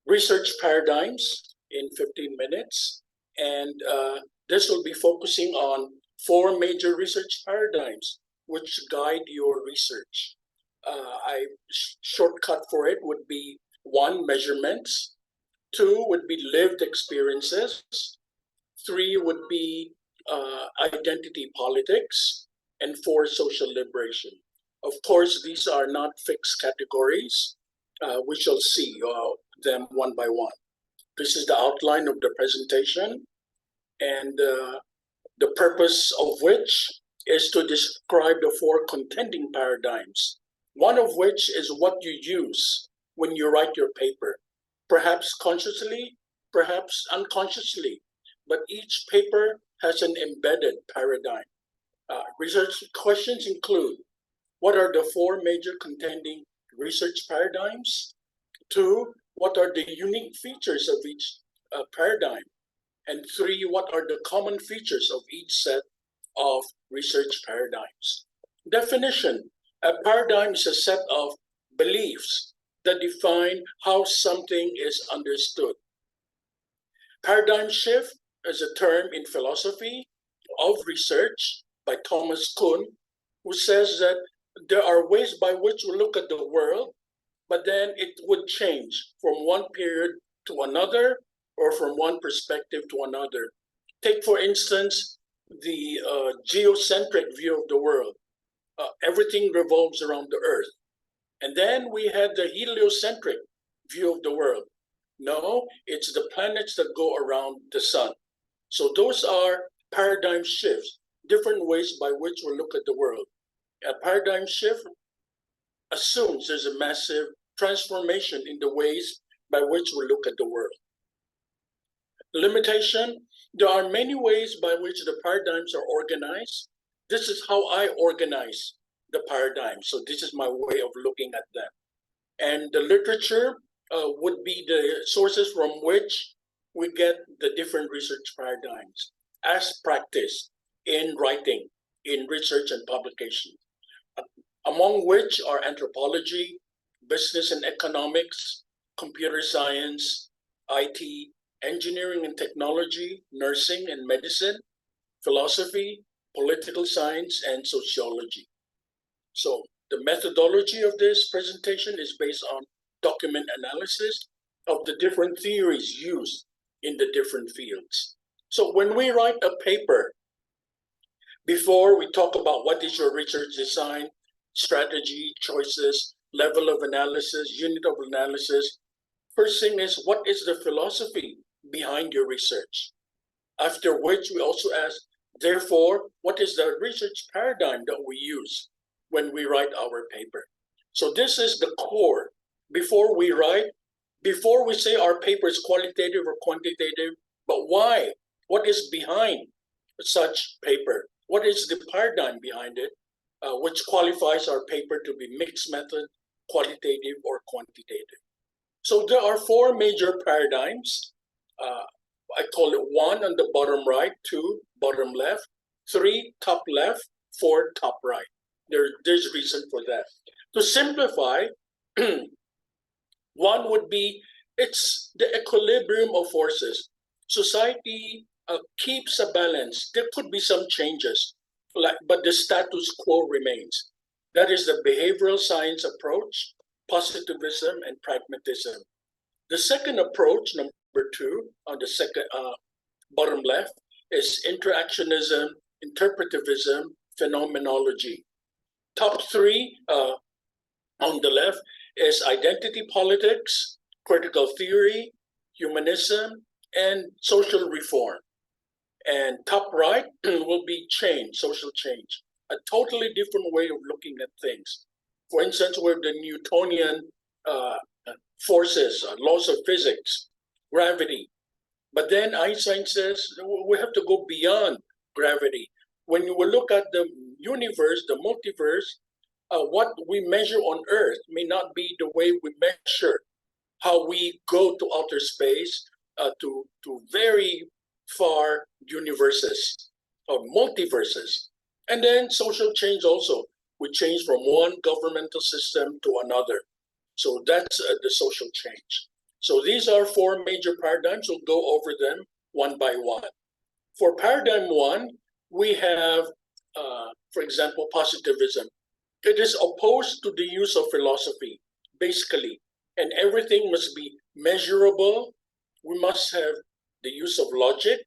research paradigms in 15 minutes. And this will be focusing on 4 major research paradigms which guide your research. Shortcut for it would be 1, measurements. 2 would be lived experiences. 3 would be identity politics. And 4, social liberation. Of course, these are not fixed categories. We shall see them one by one. This is the outline of the presentation, and the purpose of which is to describe the 4 contending paradigms, one of which is what you use when you write your paper, perhaps consciously, perhaps unconsciously, but each paper has an embedded paradigm. Research questions include: what are the 4 major contending research paradigms? 2, what are the unique features of each paradigm? And 3, what are the common features of each set of research paradigms? Definition: a paradigm is a set of beliefs that define how something is understood. Paradigm shift is a term in philosophy of research by Thomas Kuhn, who says that there are ways by which we look at the world, but then it would change from one period to another or from one perspective to another. Take, for instance, the geocentric view of the world. Everything revolves around the Earth. And then we had the heliocentric view of the world. No, it's the planets that go around the sun. So those are paradigm shifts, different ways by which we look at the world. A paradigm shift assumes there's a massive transformation in the ways by which we look at the world. Limitation: there are many ways by which the paradigms are organized. This is how I organize the paradigms. So this is my way of looking at them. And the literature would be the sources from which we get the different research paradigms as practiced in writing, in research and publication, among which are anthropology, business and economics, computer science, IT, engineering and technology, nursing and medicine, philosophy, political science, and sociology. So the methodology of this presentation is based on document analysis of the different theories used in the different fields. So when we write a paper, before we talk about what is your research design, strategy, choices, level of analysis, unit of analysis, first thing is, what is the philosophy behind your research? After which we also ask, therefore, what is the research paradigm that we use when we write our paper? So this is the core. Before we write, before we say our paper is qualitative or quantitative, but why? What is behind such paper? What is the paradigm behind it, which qualifies our paper to be mixed method, qualitative, or quantitative? So there are 4 major paradigms. I call it 1 on the bottom right, 2 bottom left, 3 top left, 4 top right. There's reason for that. To simplify, 1 would be, it's the equilibrium of forces. Society keeps a balance. There could be some changes, but the status quo remains. That is the behavioral science approach, positivism, and pragmatism. The second approach, number 2, on the second bottom left, is interactionism, interpretivism, phenomenology. Top 3 on the left is identity politics, critical theory, humanism, and social reform. And top right will be change, social change, a totally different way of looking at things. For instance, with the Newtonian forces, laws of physics, gravity. But then Einstein says we have to go beyond gravity. When you will look at the universe, the multiverse, what we measure on Earth may not be the way we measure how we go to outer space, to very far universes or multiverses. And then social change also. We change from one governmental system to another. So that's the social change. So these are four major paradigms. We'll go over them one by one. For paradigm one, we have, for example, positivism. It is opposed to the use of philosophy, basically, and everything must be measurable. We must have the use of logic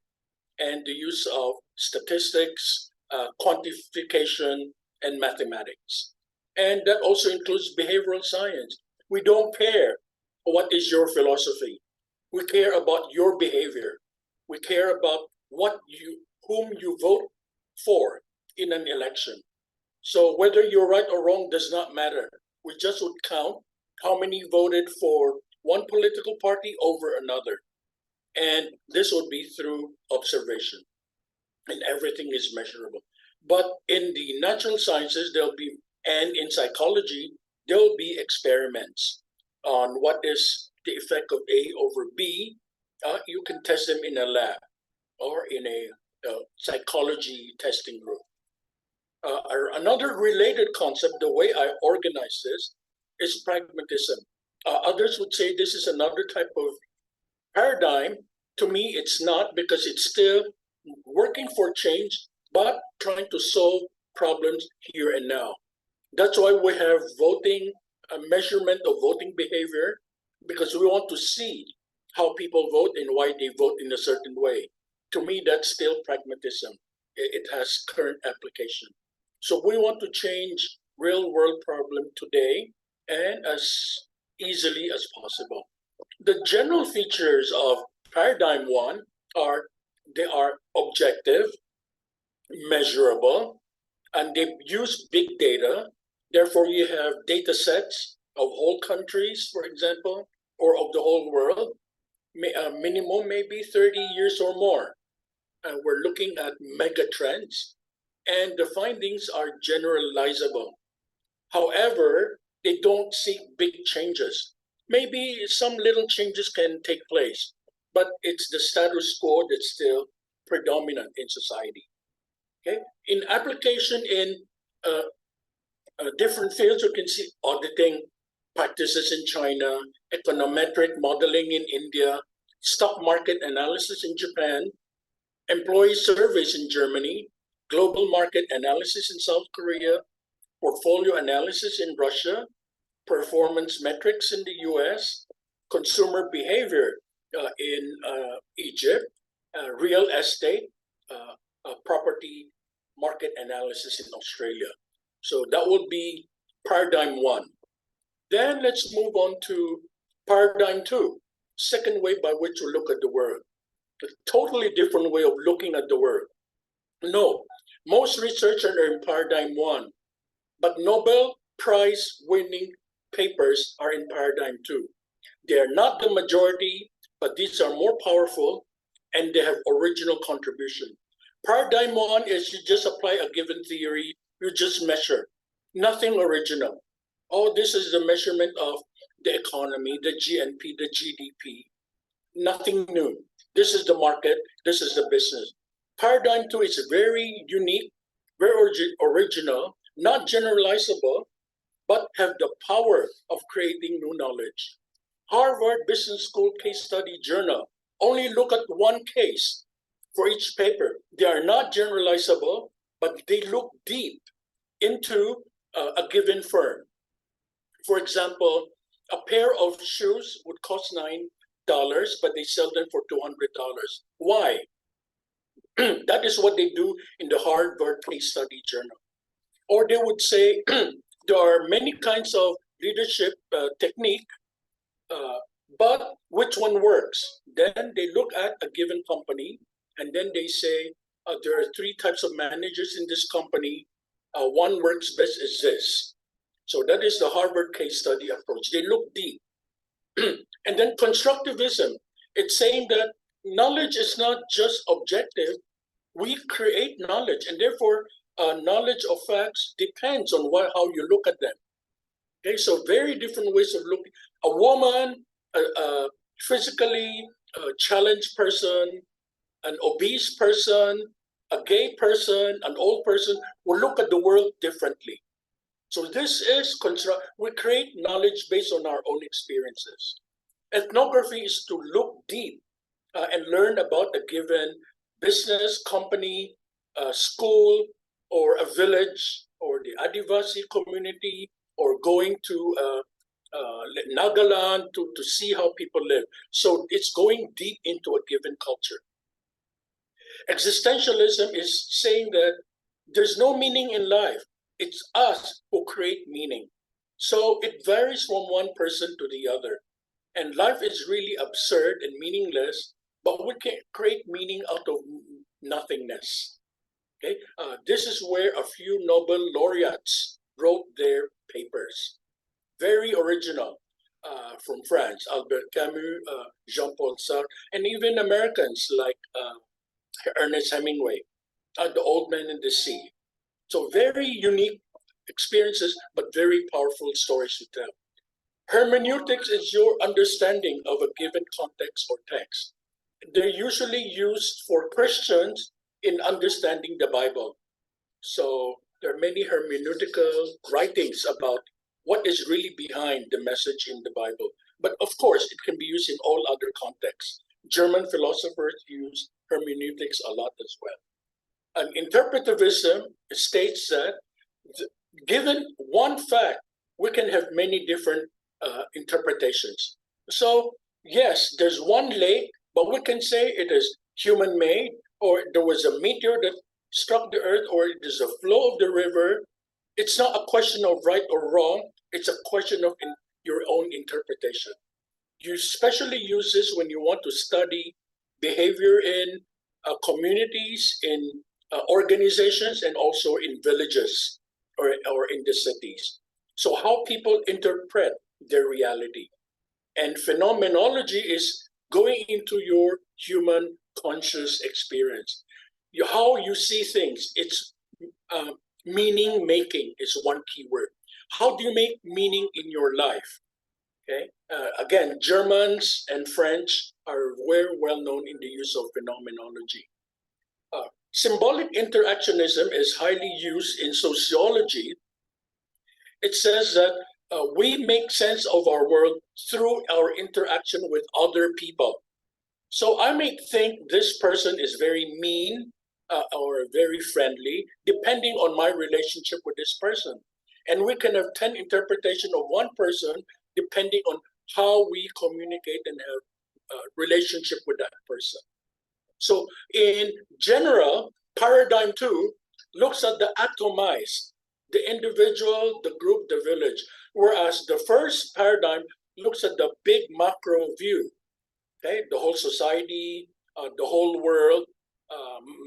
and the use of statistics, quantification, and mathematics. And that also includes behavioral science. We don't care what is your philosophy. We care about your behavior. We care about whom you vote for in an election. So whether you're right or wrong does not matter. We just would count how many voted for one political party over another. And this would be through observation. And everything is measurable. But in the natural sciences, and in psychology, there'll be experiments on what is the effect of A over B. You can test them in a lab or in a psychology testing group. Another related concept, the way I organize this, is pragmatism. Others would say this is another type of paradigm. To me, it's not, because it's still working for change, but trying to solve problems here and now. That's why we have voting, a measurement of voting behavior, because we want to see how people vote and why they vote in a certain way. To me, that's still pragmatism. It has current application. So we want to change real world problem today and as easily as possible. The general features of paradigm one are they are objective, measurable, and they use big data. Therefore, you have data sets of whole countries, for example, or of the whole world, minimum maybe 30 years or more. And we're looking at mega trends, and the findings are generalizable. However, they don't seek big changes. Maybe some little changes can take place, but it's the status quo that's still predominant in society. Okay, in application in different fields, you can see auditing practices in China, econometric modeling in India, stock market analysis in Japan, employee surveys in Germany, global market analysis in South Korea, portfolio analysis in Russia, performance metrics in the US, consumer behavior in Egypt, real estate, property market analysis in Australia. So that would be paradigm one. Then let's move on to paradigm two, second way by which we look at the world. A totally different way of looking at the world. No, most researchers are in paradigm one, but Nobel Prize winning papers are in paradigm two. They are not the majority, but these are more powerful and they have original contribution. Paradigm one is you just apply a given theory, you just measure, nothing original. Oh, this is the measurement of the economy, the GNP, the GDP, nothing new. This is the market, this is the business. Paradigm two is very unique, very original, not generalizable, but have the power of creating new knowledge. Harvard Business School case study journal only look at one case for each paper. They are not generalizable, but they look deep into a given firm. For example, a pair of shoes would cost $9, but they sell them for $200. Why? That is what they do in the Harvard case study journal. Or they would say there are many kinds of leadership technique, but which one works? Then they look at a given company and then they say there are three types of managers in this company. One works best is this. So that is the Harvard case study approach. They look deep. And then constructivism, it's saying that knowledge is not just objective. We create knowledge, and therefore knowledge of facts depends on how you look at them. Okay, so very different ways of looking. A woman, a physically challenged person, an obese person, a gay person, an old person will look at the world differently. So this is we create knowledge based on our own experiences. Ethnography is to look deep and learn about a given business, company, school, or a village, or the Adivasi community, or going to Nagaland to see how people live. So it's going deep into a given culture. Existentialism is saying that there's no meaning in life. It's us who create meaning. So it varies from one person to the other. And life is really absurd and meaningless, but we can create meaning out of nothingness. Okay, this is where a few Nobel laureates wrote their papers. Very original, from France, Albert Camus, Jean-Paul Sartre, and even Americans like Ernest Hemingway, The Old Man and the Sea. So very unique experiences, but very powerful stories to tell. Hermeneutics is your understanding of a given context or text. They're usually used for Christians in understanding the Bible. So there are many hermeneutical writings about what is really behind the message in the Bible. But of course, it can be used in all other contexts. German philosophers use hermeneutics a lot as well. And interpretivism states that given one fact, we can have many different interpretations. So, yes, there's one lake, but we can say it is human made, or there was a meteor that struck the earth, or it is a flow of the river. It's not a question of right or wrong, it's a question of your own interpretation. You especially use this when you want to study behavior in communities, in organizations, and also in villages or in the cities. So, how people interpret their reality. And phenomenology is going into your human conscious experience. How you see things, it's meaning making is one key word. How do you make meaning in your life? Okay. Again, Germans and French are very well known in the use of phenomenology. Symbolic interactionism is highly used in sociology. It says that we make sense of our world through our interaction with other people. So I may think this person is very mean or very friendly, depending on my relationship with this person. And we can have 10 interpretations of one person depending on how we communicate and have a relationship with that person. So in general, paradigm 2 looks at the atomized, the individual, the group, the village, whereas the first paradigm looks at the big macro view, okay, the whole society, the whole world,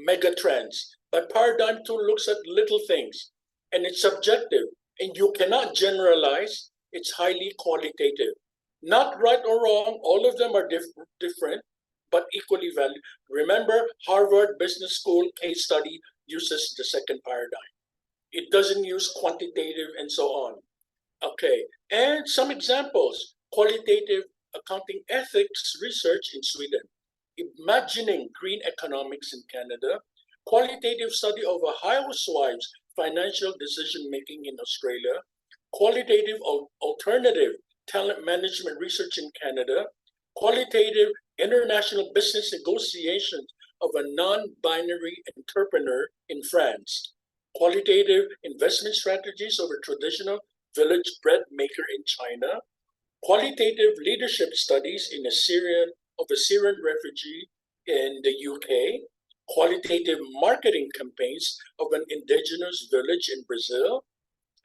mega trends. But paradigm 2 looks at little things, and it's subjective, and you cannot generalize. It's highly qualitative. Not right or wrong, all of them are different, but equally valid. Remember, Harvard Business School case study uses the second paradigm. It doesn't use quantitative and so on. Okay, and some examples. Qualitative accounting ethics research in Sweden. Imagining green economics in Canada. Qualitative study of a housewife's financial decision making in Australia. Qualitative alternative talent management research in Canada. Qualitative international business negotiations of a non-binary entrepreneur in France. Qualitative investment strategies of a traditional village bread maker in China. Qualitative leadership studies of a Syrian refugee in the UK. Qualitative marketing campaigns of an indigenous village in Brazil.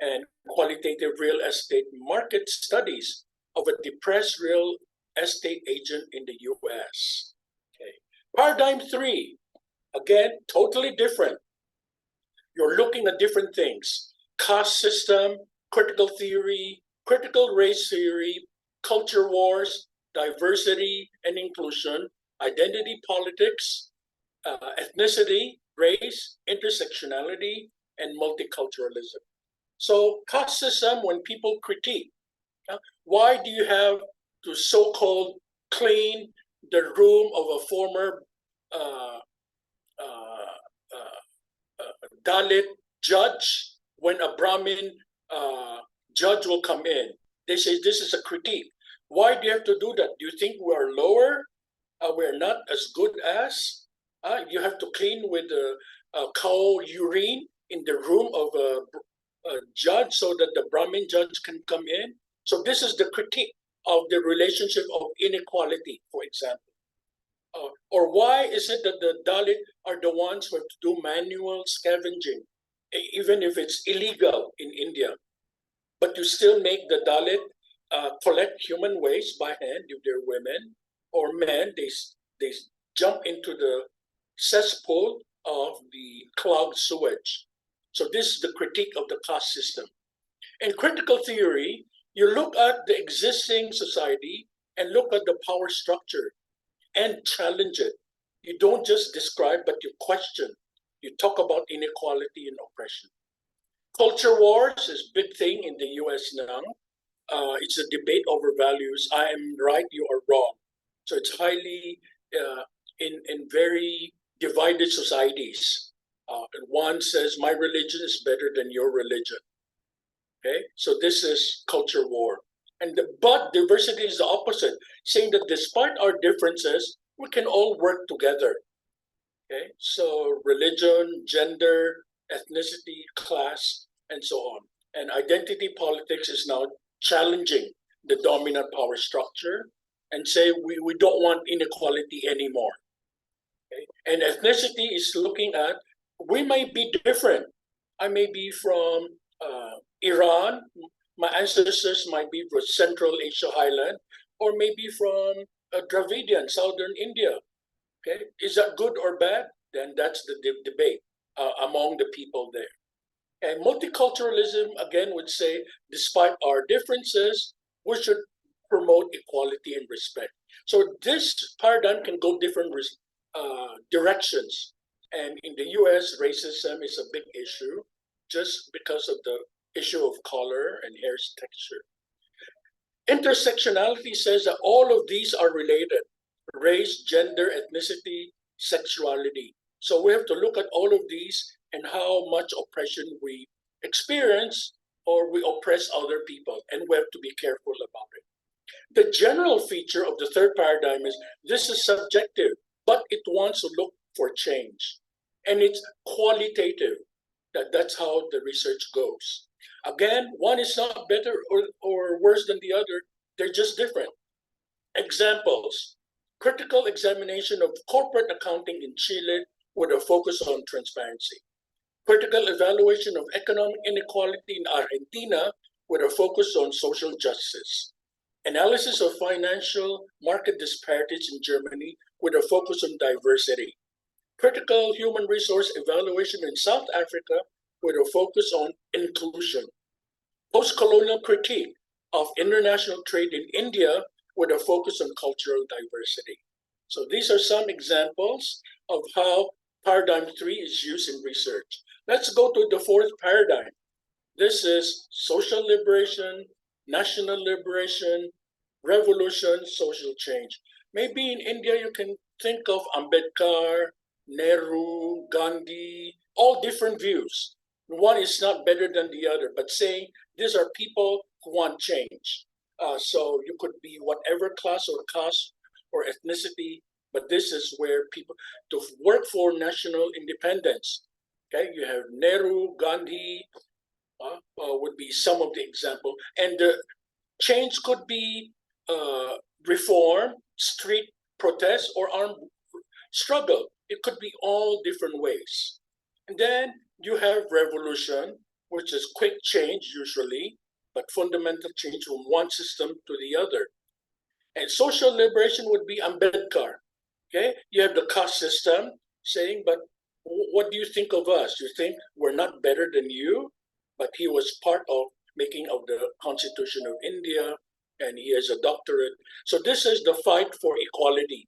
And qualitative real estate market studies of a depressed real estate agent in the US. Okay. Paradigm 3, again, totally different. You're looking at different things: caste system, critical theory, critical race theory, culture wars, diversity and inclusion, identity politics, ethnicity, race, intersectionality, and multiculturalism. So caste system, when people critique, why do you have to so-called clean the room of a former uh, uh, Dalit judge when a Brahmin judge will come in? They say this is a critique. Why do you have to do that? Do you think we are lower? We're not as good as? You have to clean with cow urine in the room of a judge so that the Brahmin judge can come in. So this is the critique of the relationship of inequality, for example. Or why is it that the Dalit are the ones who have to do manual scavenging, even if it's illegal in India? But you still make the Dalit collect human waste by hand if they're women or men. They jump into the cesspool of the clogged sewage. So this is the critique of the caste system. In critical theory, you look at the existing society and look at the power structure and challenge it. You don't just describe, but you question. You talk about inequality and oppression. Culture wars is a big thing in the US now. It's a debate over values. I am right, you are wrong. So it's highly in very divided societies. One says my religion is better than your religion. Okay, so this is culture war. But diversity is the opposite, saying that despite our differences, we can all work together. Okay, so religion, gender, ethnicity, class, and so on. And identity politics is now challenging the dominant power structure and say we don't want inequality anymore. Okay? And ethnicity is looking at we may be different. I may be from Iran. My ancestors might be from Central Asia Highland, or maybe from Dravidian, Southern India. Okay, is that good or bad? Then that's the debate among the people there. And multiculturalism again would say, despite our differences, we should promote equality and respect. So this paradigm can go different directions. And in the US, racism is a big issue just because of the issue of color and hair texture. Intersectionality says that all of these are related: race, gender, ethnicity, sexuality. So we have to look at all of these and how much oppression we experience or we oppress other people, and we have to be careful about it. The general feature of the third paradigm is this is subjective, but it wants to look for change. And it's qualitative. That's how the research goes. Again, one is not better or worse than the other. They're just different. Examples: critical examination of corporate accounting in Chile with a focus on transparency. Critical evaluation of economic inequality in Argentina with a focus on social justice. Analysis of financial market disparities in Germany with a focus on diversity. Critical human resource evaluation in South Africa with a focus on inclusion. Post-colonial critique of international trade in India with a focus on cultural diversity. So these are some examples of how paradigm 3 is used in research. Let's go to the fourth paradigm. This is social liberation, national liberation, revolution, social change. Maybe in India you can think of Ambedkar, Nehru, Gandhi, all different views. One is not better than the other, but saying these are people who want change. So you could be whatever class or caste or ethnicity, but this is where people to work for national independence. Okay, you have Nehru, Gandhi would be some of the example, and the change could be reform, street protest, or armed struggle. It could be all different ways. And then you have revolution, which is quick change usually, but fundamental change from one system to the other. And social liberation would be Ambedkar. Okay, you have the caste system saying, but what do you think of us? You think we're not better than you? But he was part of making of the Constitution of India, and he has a doctorate. So this is the fight for equality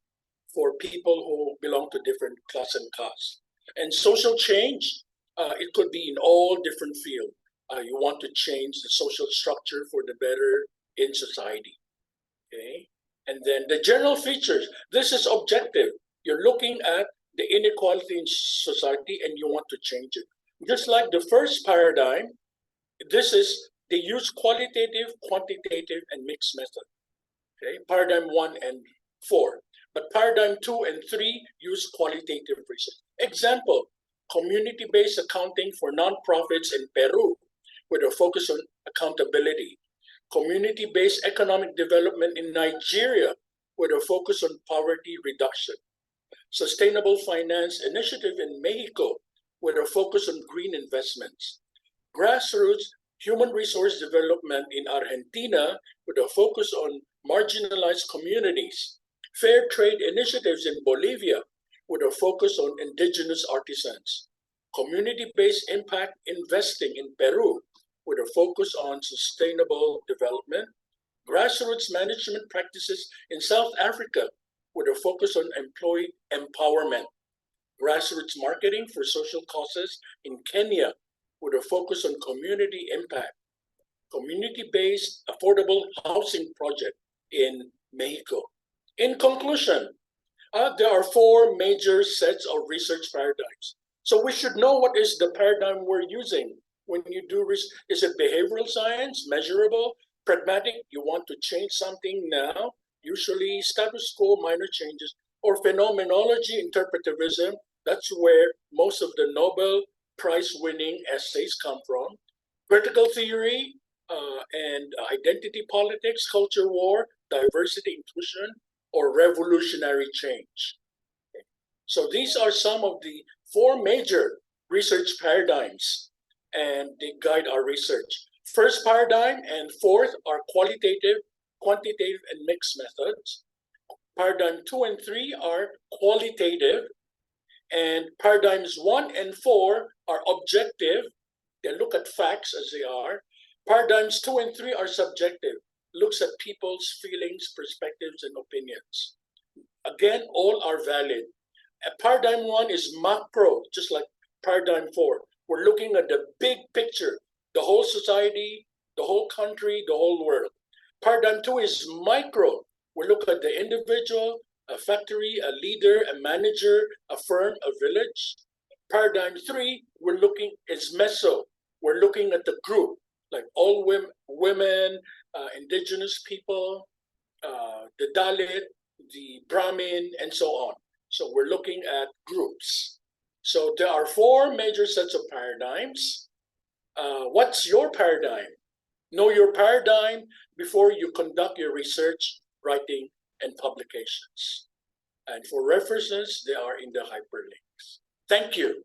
for people who belong to different class and castes. And social change, it could be in all different fields. You want to change the social structure for the better in society. Okay, and then the general features. This is objective. You're looking at the inequality in society and you want to change it. Just like the first paradigm, they use qualitative, quantitative, and mixed method. Okay, paradigm 1 and 4. But paradigm 2 and 3 use qualitative research. Example, community-based accounting for nonprofits in Peru, with a focus on accountability. Community-based economic development in Nigeria, with a focus on poverty reduction. Sustainable finance initiative in Mexico, with a focus on green investments. Grassroots human resource development in Argentina, with a focus on marginalized communities. Fair trade initiatives in Bolivia, with a focus on indigenous artisans. Community-based impact investing in Peru, with a focus on sustainable development. Grassroots management practices in South Africa, with a focus on employee empowerment. Grassroots marketing for social causes in Kenya, with a focus on community impact. Community-based affordable housing project in Mexico. In conclusion, there are 4 major sets of research paradigms. So we should know what is the paradigm we're using. When you do research, is it behavioral science, measurable, pragmatic, you want to change something now, usually status quo, minor changes, or phenomenology, interpretivism, that's where most of the Nobel Prize-winning essays come from. Critical theory and identity politics, culture war, diversity inclusion, or revolutionary change. So these are some of the 4 major research paradigms, and they guide our research. First paradigm and fourth are qualitative, quantitative, and mixed methods. Paradigm 2 and 3 are qualitative, and paradigms 1 and 4 are objective. They look at facts as they are. Paradigms 2 and 3 are subjective, looks at people's feelings, perspectives, and opinions. Again, all are valid. Paradigm 1 is macro, just like paradigm 4. We're looking at the big picture, the whole society, the whole country, the whole world. Paradigm 2 is micro. We look at the individual, a factory, a leader, a manager, a firm, a village. Paradigm 3, we're looking, is meso. We're looking at the group, like all women, indigenous people, the Dalit, the Brahmin, and so on. So we're looking at groups. So there are 4 major sets of paradigms. What's your paradigm? Know your paradigm before you conduct your research, writing, and publications. And for references, they are in the hyperlinks. Thank you.